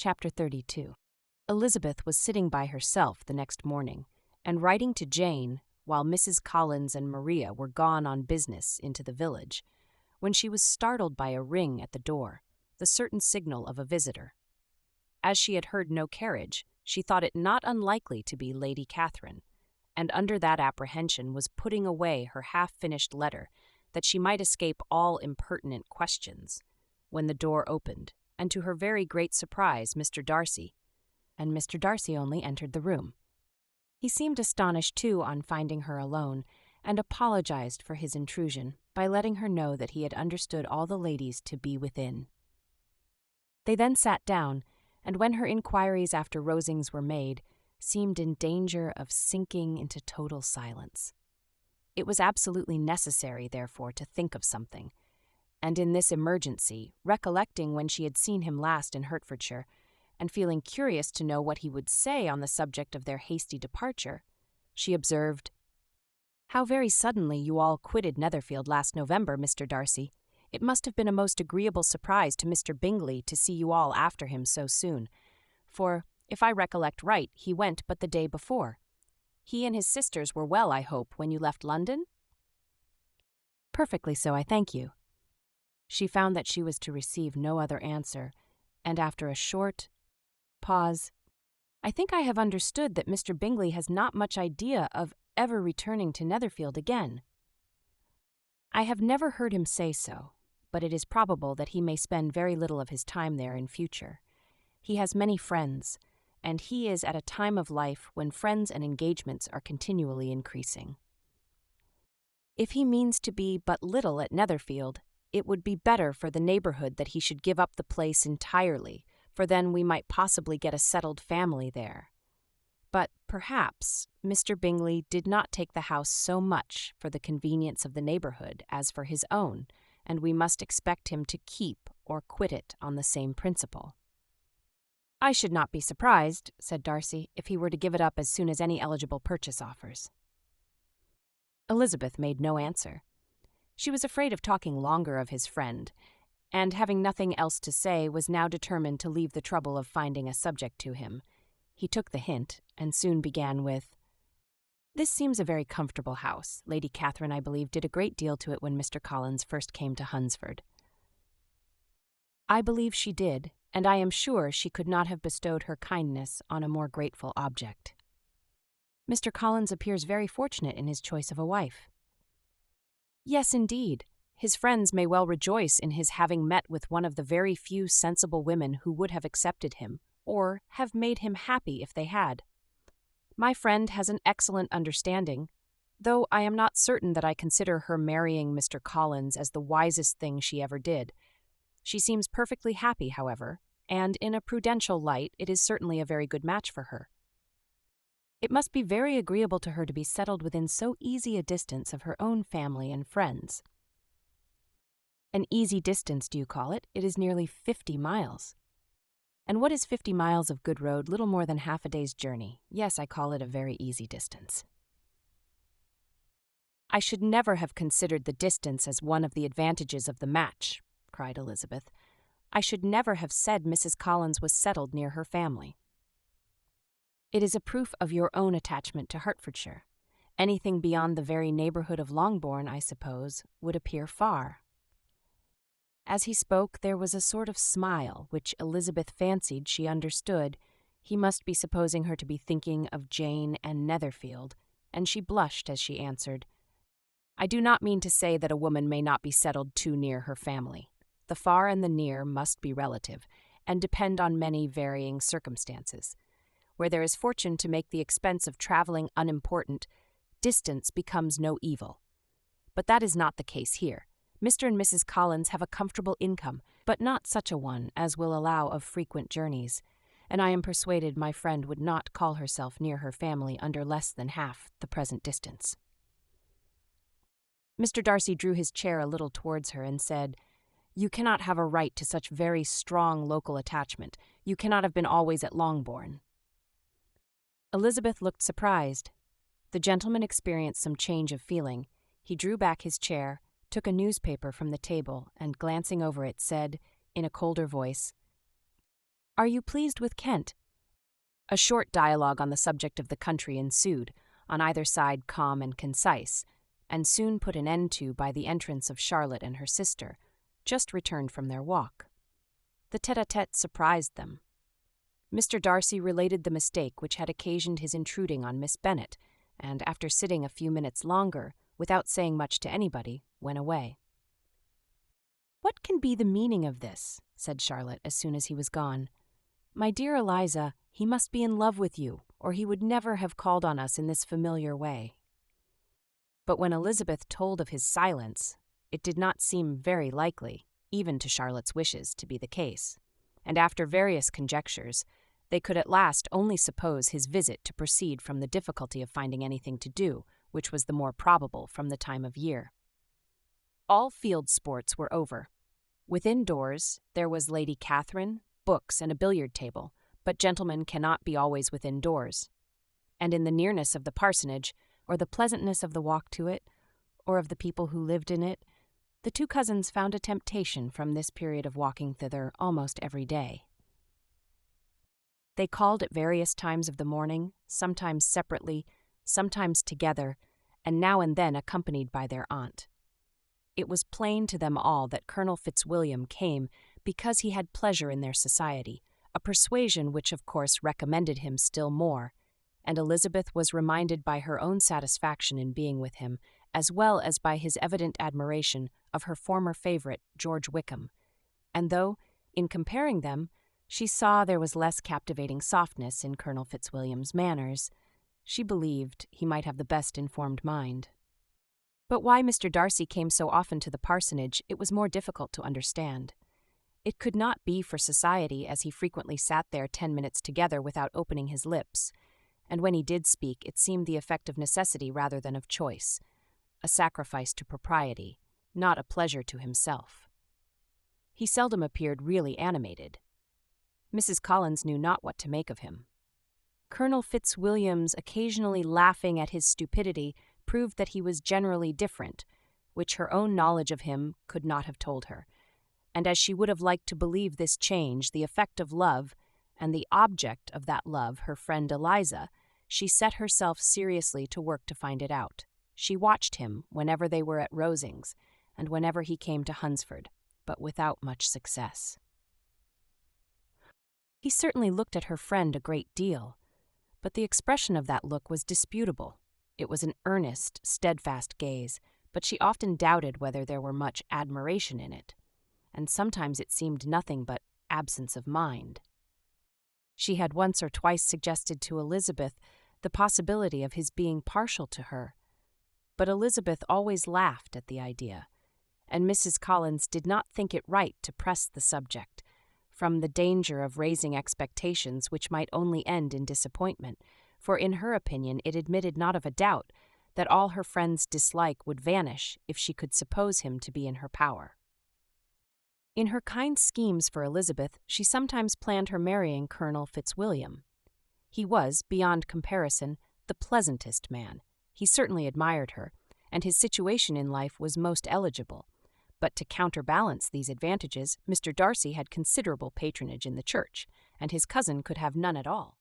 Chapter 32. Elizabeth was sitting by herself the next morning, and writing to Jane while Mrs. Collins and Maria were gone on business into the village, when she was startled by a ring at the door, the certain signal of a visitor. As she had heard no carriage, she thought it not unlikely to be Lady Catherine, and under that apprehension was putting away her half-finished letter that she might escape all impertinent questions, when the door opened, and to her very great surprise Mr. Darcy only entered the room. He seemed astonished, too, on finding her alone, and apologized for his intrusion by letting her know that he had understood all the ladies to be within. They then sat down, and when her inquiries after Rosings were made, seemed in danger of sinking into total silence. It was absolutely necessary, therefore, to think of something, and in this emergency, recollecting when she had seen him last in Hertfordshire, and feeling curious to know what he would say on the subject of their hasty departure, she observed, "How very suddenly you all quitted Netherfield last November, Mr. Darcy. It must have been a most agreeable surprise to Mr. Bingley to see you all after him so soon, for, if I recollect right, he went but the day before. He and his sisters were well, I hope, when you left London?" "Perfectly so, I thank you." She found that she was to receive no other answer, and after a short pause, "I think I have understood that Mr. Bingley has not much idea of ever returning to Netherfield again." "I have never heard him say so, but it is probable that he may spend very little of his time there in future. He has many friends, and he is at a time of life when friends and engagements are continually increasing. If he means to be but little at Netherfield, it would be better for the neighborhood that he should give up the place entirely, for then we might possibly get a settled family there. But perhaps Mr. Bingley did not take the house so much for the convenience of the neighborhood as for his own, and we must expect him to keep or quit it on the same principle." "I should not be surprised," said Darcy, "if he were to give it up as soon as any eligible purchase offers." Elizabeth made no answer. She was afraid of talking longer of his friend, and having nothing else to say, was now determined to leave the trouble of finding a subject to him. He took the hint, and soon began with, "This seems a very comfortable house. Lady Catherine, I believe, did a great deal to it when Mr. Collins first came to Hunsford." "I believe she did, and I am sure she could not have bestowed her kindness on a more grateful object." "Mr. Collins appears very fortunate in his choice of a wife." "Yes, indeed. His friends may well rejoice in his having met with one of the very few sensible women who would have accepted him, or have made him happy if they had. My friend has an excellent understanding, though I am not certain that I consider her marrying Mr. Collins as the wisest thing she ever did. She seems perfectly happy, however, and in a prudential light it is certainly a very good match for her. It must be very agreeable to her to be settled within so easy a distance of her own family and friends." "An easy distance, do you call it? It is nearly 50 miles. "And what is 50 miles of good road? Little more than half a day's journey. Yes, I call it a very easy distance." "I should never have considered the distance as one of the advantages of the match," cried Elizabeth. "I should never have said Mrs. Collins was settled near her family." "It is a proof of your own attachment to Hertfordshire. Anything beyond the very neighborhood of Longbourn, I suppose, would appear far." As he spoke, there was a sort of smile which Elizabeth fancied she understood. He must be supposing her to be thinking of Jane and Netherfield, and she blushed as she answered, "I do not mean to say that a woman may not be settled too near her family. The far and the near must be relative, and depend on many varying circumstances. Where there is fortune to make the expense of traveling unimportant, distance becomes no evil. But that is not the case here. Mr. and Mrs. Collins have a comfortable income, but not such a one as will allow of frequent journeys, and I am persuaded my friend would not call herself near her family under less than half the present distance." Mr. Darcy drew his chair a little towards her and said, "You cannot have a right to such very strong local attachment. You cannot have been always at Longbourn." Elizabeth looked surprised. The gentleman experienced some change of feeling. He drew back his chair, took a newspaper from the table, and glancing over it, said, in a colder voice, Are you pleased with Kent? A short dialogue on the subject of the country ensued, on either side calm and concise, and soon put an end to by the entrance of Charlotte and her sister, just returned from their walk. The tête-à-tête surprised them. Mr. Darcy related the mistake which had occasioned his intruding on Miss Bennet, and after sitting a few minutes longer, without saying much to anybody, went away. "What can be the meaning of this?" said Charlotte as soon as he was gone. "My dear Eliza, he must be in love with you, or he would never have called on us in this familiar way." But when Elizabeth told of his silence, it did not seem very likely, even to Charlotte's wishes, to be the case, and after various conjectures, they could at last only suppose his visit to proceed from the difficulty of finding anything to do, which was the more probable from the time of year. All field sports were over. Within doors there was Lady Catherine, books, and a billiard table, but gentlemen cannot be always within doors. And in the nearness of the parsonage, or the pleasantness of the walk to it, or of the people who lived in it, the two cousins found a temptation from this period of walking thither almost every day. They called at various times of the morning, sometimes separately, sometimes together, and now and then accompanied by their aunt. It was plain to them all that Colonel Fitzwilliam came because he had pleasure in their society, a persuasion which of course recommended him still more, and Elizabeth was reminded by her own satisfaction in being with him, as well as by his evident admiration of her former favourite, George Wickham, and though, in comparing them, she saw there was less captivating softness in Colonel Fitzwilliam's manners, she believed he might have the best informed mind. But why Mr. Darcy came so often to the parsonage it was more difficult to understand. It could not be for society, as he frequently sat there 10 minutes together without opening his lips, and when he did speak it seemed the effect of necessity rather than of choice, a sacrifice to propriety, not a pleasure to himself. He seldom appeared really animated. Mrs. Collins knew not what to make of him. Colonel Fitzwilliam's occasionally laughing at his stupidity proved that he was generally different, which her own knowledge of him could not have told her, and as she would have liked to believe this change the effect of love, and the object of that love her friend Eliza, she set herself seriously to work to find it out. She watched him whenever they were at Rosings, and whenever he came to Hunsford, but without much success. He certainly looked at her friend a great deal, but the expression of that look was disputable. It was an earnest, steadfast gaze, but she often doubted whether there were much admiration in it, and sometimes it seemed nothing but absence of mind. She had once or twice suggested to Elizabeth the possibility of his being partial to her, but Elizabeth always laughed at the idea, and Mrs. Collins did not think it right to press the subject, from the danger of raising expectations which might only end in disappointment, for in her opinion it admitted not of a doubt that all her friend's dislike would vanish if she could suppose him to be in her power. In her kind schemes for Elizabeth, she sometimes planned her marrying Colonel Fitzwilliam. He was, beyond comparison, the pleasantest man. He certainly admired her, and his situation in life was most eligible. But to counterbalance these advantages, Mr. Darcy had considerable patronage in the church, and his cousin could have none at all.